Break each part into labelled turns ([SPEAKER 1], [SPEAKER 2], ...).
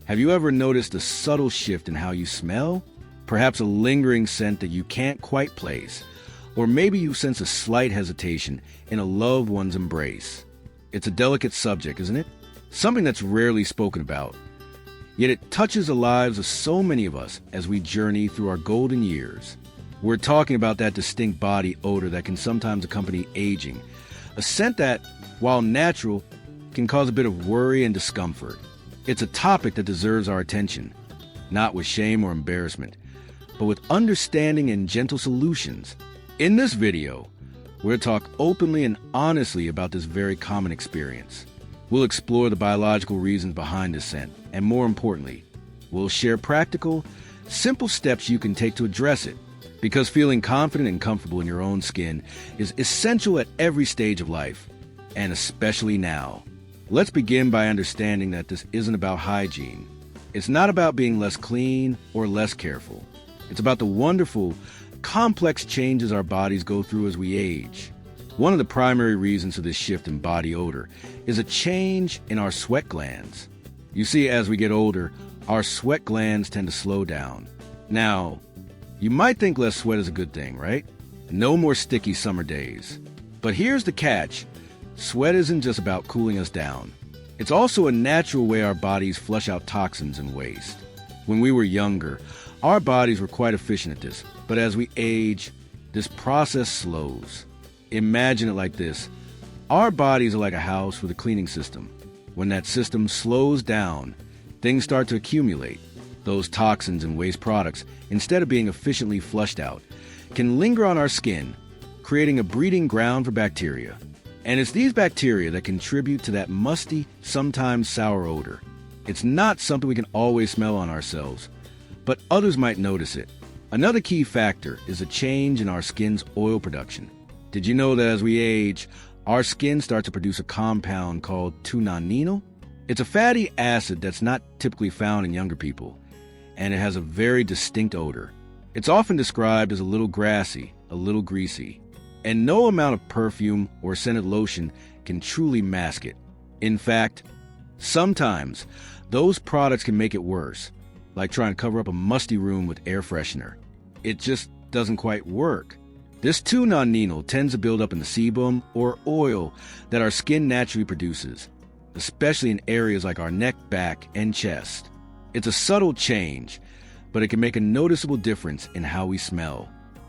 [SPEAKER 1] Have you ever noticed a subtle shift in how you smell? Perhaps a lingering scent that you can't quite place. Or maybe you sense a slight hesitation in a loved one's embrace. It's a delicate subject, isn't it? Something that's rarely spoken about. Yet it touches the lives of so many of us as we journey through our golden years. We're talking about that distinct body odor that can sometimes accompany aging. A scent that, while natural, can cause a bit of worry and discomfort. It's a topic that deserves our attention, not with shame or embarrassment, but with understanding and gentle solutions. In this video, we'll talk openly and honestly about this very common experience. We'll explore the biological reasons behind this scent, and more importantly, we'll share practical, simple steps you can take to address it, because feeling confident and comfortable in your own skin is essential at every stage of life, and especially now. Let's begin by understanding that this isn't about hygiene. It's not about being less clean or less careful. It's about the wonderful, complex changes our bodies go through as we age. One of the primary reasons for this shift in body odor is a change in our sweat glands. You see, as we get older, our sweat glands tend to slow down. Now, you might think less sweat is a good thing, right? No more sticky summer days. But here's the catch. Sweat isn't just about cooling us down. It's also a natural way our bodies flush out toxins and waste. When we were younger, our bodies were quite efficient at this, but as we age, this process slows. Imagine it like this. Our bodies are like a house with a cleaning system. When that system slows down, things start to accumulate. Those toxins and waste products, instead of being efficiently flushed out, can linger on our skin, creating a breeding ground for bacteria. And it's these bacteria that contribute to that musty, sometimes sour odor. It's not something we can always smell on ourselves, but others might notice it. Another key factor is a change in our skin's oil production. Did you know that as we age, our skin starts to produce a compound called 2-nonenal? It's a fatty acid that's not typically found in younger people, and it has a very distinct odor. It's often described as a little grassy, a little greasy, and no amount of perfume or scented lotion can truly mask it. In fact, sometimes those products can make it worse, like trying to cover up a musty room with air freshener. It just doesn't quite work. This 2-nonenal tends to build up in the sebum or oil that our skin naturally produces, especially in areas like our neck, back, and chest. It's a subtle change, but it can make a noticeable difference in how we smell.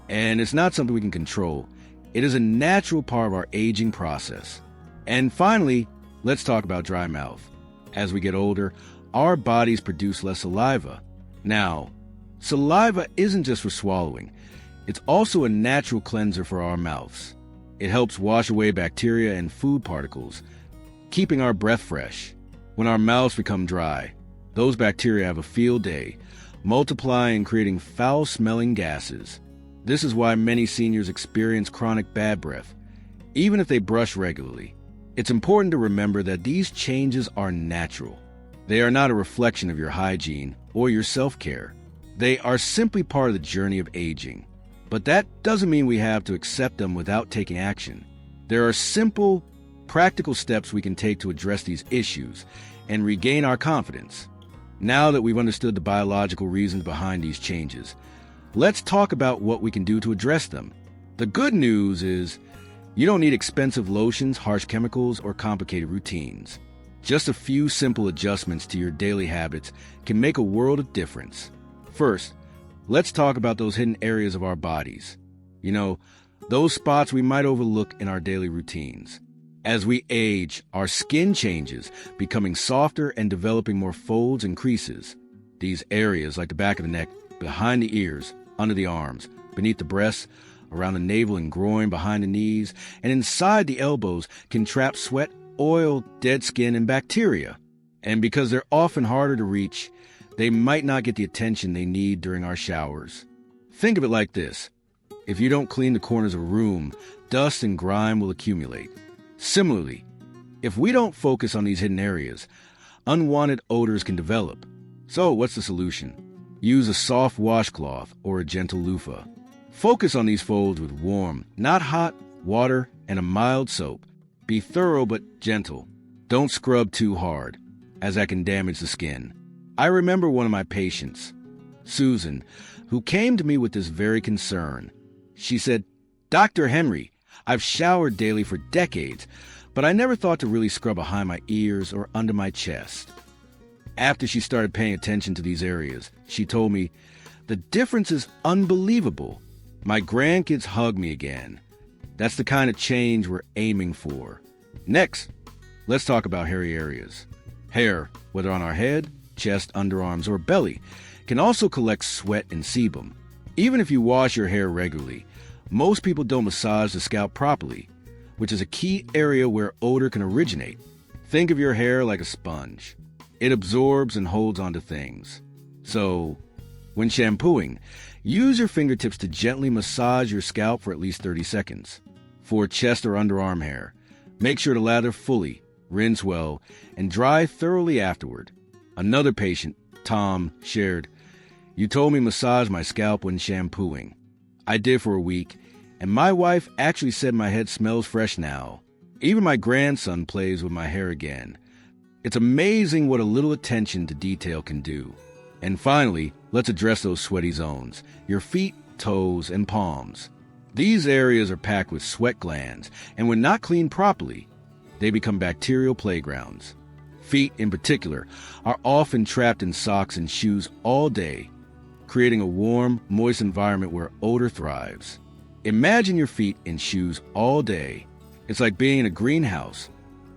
[SPEAKER 1] And it's not something we can control. It is a natural part of our aging process. And finally, let's talk about dry mouth. As we get older, our bodies produce less saliva. Now, saliva isn't just for swallowing. It's also a natural cleanser for our mouths. It helps wash away bacteria and food particles, keeping our breath fresh. When our mouths become dry, those bacteria have a field day, multiplying and creating foul-smelling gases. This is why many seniors experience chronic bad breath, even if they brush regularly. It's important to remember that these changes are natural. They are not a reflection of your hygiene or your self-care. They are simply part of the journey of aging. But that doesn't mean we have to accept them without taking action. There are simple, practical steps we can take to address these issues and regain our confidence. Now that we've understood the biological reasons behind these changes, let's talk about what we can do to address them. The good news is you don't need expensive lotions, harsh chemicals, or complicated routines. Just a few simple adjustments to your daily habits can make a world of difference. First, let's talk about those hidden areas of our bodies. You know, those spots we might overlook in our daily routines. As we age, our skin changes, becoming softer and developing more folds and creases. These areas, like the back of the neck, behind the ears, under the arms, beneath the breasts, around the navel and groin, behind the knees, and inside the elbows, can trap sweat, oil, dead skin, and bacteria. And because they're often harder to reach, they might not get the attention they need during our showers. Think of it like this. If you don't clean the corners of a room, dust and grime will accumulate. Similarly, if we don't focus on these hidden areas, unwanted odors can develop. So what's the solution? Use a soft washcloth or a gentle loofah. Focus on these folds with warm, not hot, water and a mild soap. Be thorough but gentle. Don't scrub too hard, as that can damage the skin. I remember one of my patients, Susan, who came to me with this very concern. She said, "Dr. Henry, I've showered daily for decades, but I never thought to really scrub behind my ears or under my chest." After she started paying attention to these areas, she told me, "The difference is unbelievable. My grandkids hug me again." That's the kind of change we're aiming for. Next, let's talk about hairy areas. Hair, whether on our head, chest, underarms, or belly, can also collect sweat and sebum. Even if you wash your hair regularly, most people don't massage the scalp properly, which is a key area where odor can originate. Think of your hair like a sponge. It absorbs and holds onto things. So, when shampooing, use your fingertips to gently massage your scalp for at least 30 seconds. For chest or underarm hair, make sure to lather fully, rinse well, and dry thoroughly afterward. Another patient, Tom, shared, "You told me massage my scalp when shampooing. I did for a week, and my wife actually said my head smells fresh now. Even my grandson plays with my hair again." It's amazing what a little attention to detail can do. And finally, let's address those sweaty zones, your feet, toes, and palms. These areas are packed with sweat glands, and when not cleaned properly, they become bacterial playgrounds. Feet, in particular, are often trapped in socks and shoes all day, creating a warm, moist environment where odor thrives. Imagine your feet in shoes all day. It's like being in a greenhouse,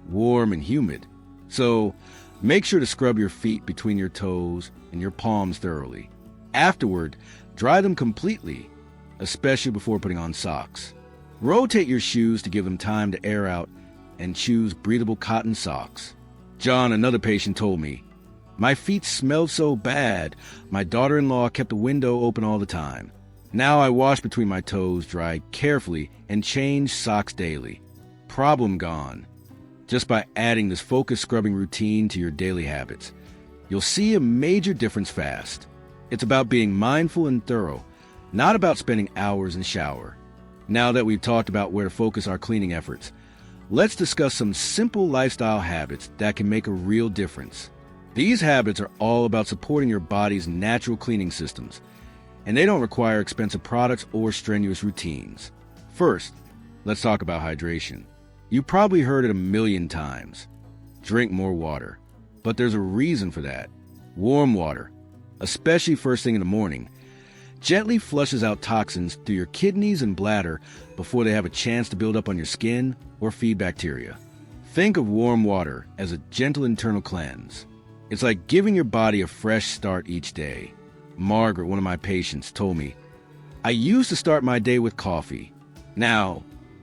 [SPEAKER 1] warm and humid. So, make sure to scrub your feet between your toes and your palms thoroughly. Afterward, dry them completely, especially before putting on socks. Rotate your shoes to give them time to air out and choose breathable cotton socks. John, another patient, told me, "My feet smelled so bad, my daughter-in-law kept the window open all the time. Now I wash between my toes, dry carefully, and change socks daily. Problem gone." Just by adding this focused scrubbing routine to your daily habits, you'll see a major difference fast. It's about being mindful and thorough, not about spending hours in the shower. Now that we've talked about where to focus our cleaning efforts, let's discuss some simple lifestyle habits that can make a real difference. These habits are all about supporting your body's natural cleaning systems, and they don't require expensive products or strenuous routines. First, let's talk about hydration. You probably heard it a million times. Drink more water. But there's a reason for that. Warm water, especially first thing in the morning, gently flushes out toxins through your kidneys and bladder before they have a chance to build up on your skin or feed bacteria. Think of warm water as a gentle internal cleanse. It's like giving your body a fresh start each day. Margaret, one of my patients, told me, "I used to start my day with coffee. Now,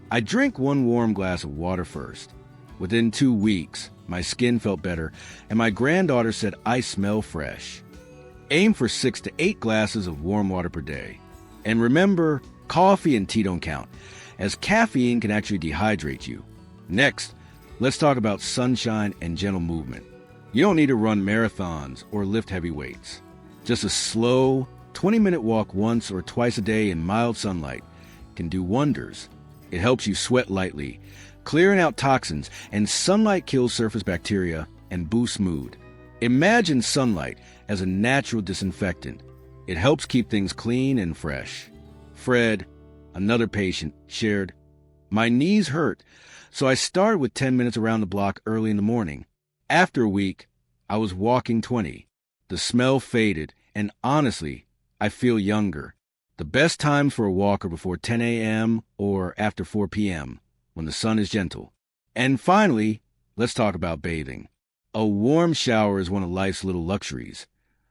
[SPEAKER 1] I drink one warm glass of water first. Within 2 weeks, my skin felt better, and my granddaughter said I smell fresh." Aim for 6 to 8 glasses of warm water per day. And remember, coffee and tea don't count, as caffeine can actually dehydrate you. Next, let's talk about sunshine and gentle movement. You don't need to run marathons or lift heavy weights. Just a slow, 20-minute walk once or twice a day in mild sunlight can do wonders. It helps you sweat lightly, clearing out toxins, and sunlight kills surface bacteria and boosts mood. Imagine sunlight as a natural disinfectant. It helps keep things clean and fresh. Fred, another patient, shared, "My knees hurt, so I started with 10 minutes around the block early in the morning. After a week, I was walking 20. The smell faded, and honestly, I feel younger. The best times for a walk are before 10 a.m. or after 4 p.m., when the sun is gentle." And finally, let's talk about bathing. A warm shower is one of life's little luxuries,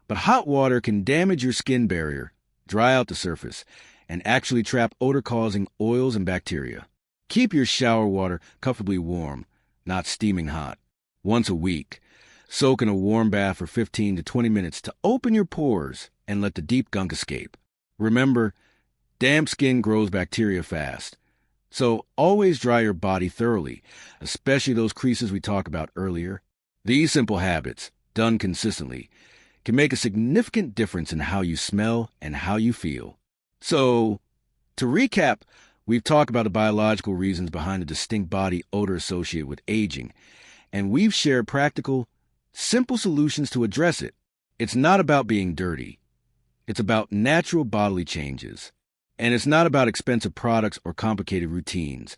[SPEAKER 1] but hot water can damage your skin barrier, dry out the surface, and actually trap odor-causing oils and bacteria. Keep your shower water comfortably warm, not steaming hot. Once a week, soak in a warm bath for 15 to 20 minutes to open your pores and let the deep gunk escape. Remember, damp skin grows bacteria fast, so always dry your body thoroughly, especially those creases we talked about earlier. These simple habits, done consistently, can make a significant difference in how you smell and how you feel. So, to recap, we've talked about the biological reasons behind the distinct body odor associated with aging, and we've shared practical, simple solutions to address it. It's not about being dirty. It's about natural bodily changes. And it's not about expensive products or complicated routines.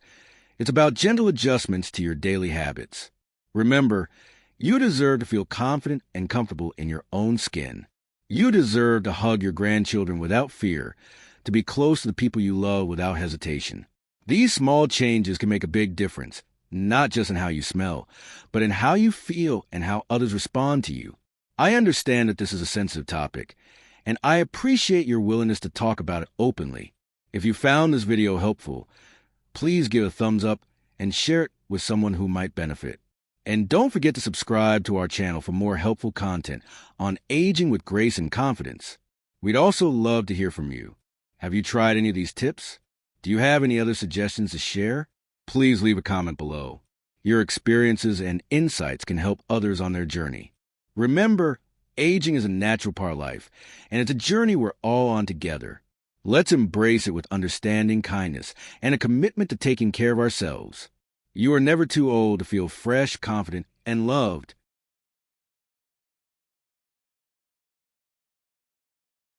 [SPEAKER 1] It's about gentle adjustments to your daily habits. Remember, you deserve to feel confident and comfortable in your own skin. You deserve to hug your grandchildren without fear, to be close to the people you love without hesitation. These small changes can make a big difference, not just in how you smell, but in how you feel and how others respond to you. I understand that this is a sensitive topic, and I appreciate your willingness to talk about it openly. If you found this video helpful, please give a thumbs up and share it with someone who might benefit. And don't forget to subscribe to our channel for more helpful content on aging with grace and confidence. We'd also love to hear from you. Have you tried any of these tips? Do you have any other suggestions to share? Please leave a comment below. Your experiences and insights can help others on their journey. Remember, aging is a natural part of life, and it's a journey we're all on together. Let's embrace it with understanding, kindness, and a commitment to taking care of ourselves. You are never too old to feel fresh, confident, and loved.